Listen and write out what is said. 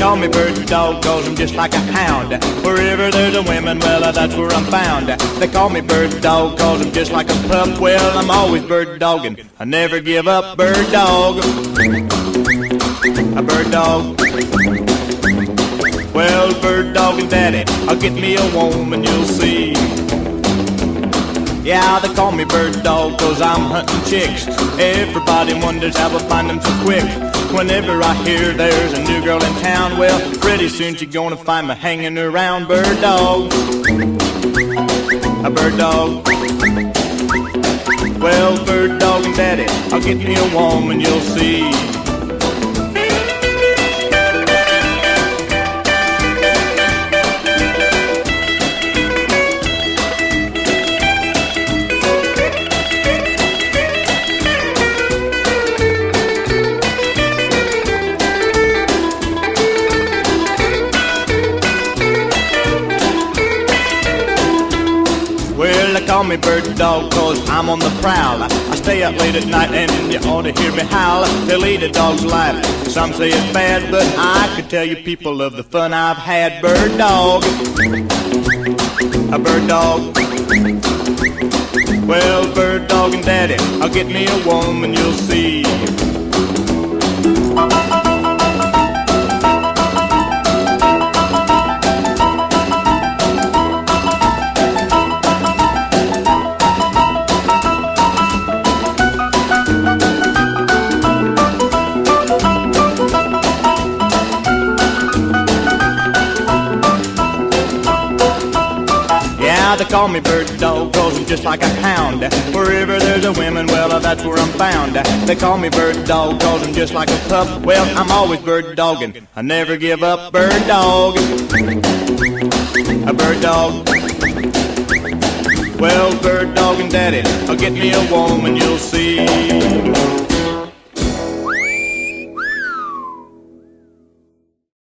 call me bird dog, cause I'm just like a hound. Wherever there's a woman, well, that's where I'm found. They call me bird dog, cause I'm just like a pup. Well, I'm always bird dogging, I never give up. Bird dog, a bird dog. Well, bird dogging daddy, I'll get me a woman, you'll see. Yeah, they call me bird dog, cause I'm hunting chicks. Everybody wonders how I find them so quick. Whenever I hear there's a new girl in town, well, pretty soon she's gonna find me hanging around. Bird dog, a bird dog. Well, bird dogging daddy, I'll get me a woman, you'll see. Well, they call me bird dog, cause I'm on the prowl. I stay up late at night and you ought to hear me howl. They lead a dog's life, some say it's bad, but I could tell you people of the fun I've had. Bird dog, a bird dog. Well, bird dogging daddy, I'll get me a woman, you'll see. They call me bird dog, cause I'm just like a hound. Wherever there's a woman, well, that's where I'm found. They call me bird dog, cause I'm just like a pup. Well, I'm always bird dogging, I never give up. Bird dog, a bird dog. Well, bird dogging daddy, I'll get me a woman, you'll see.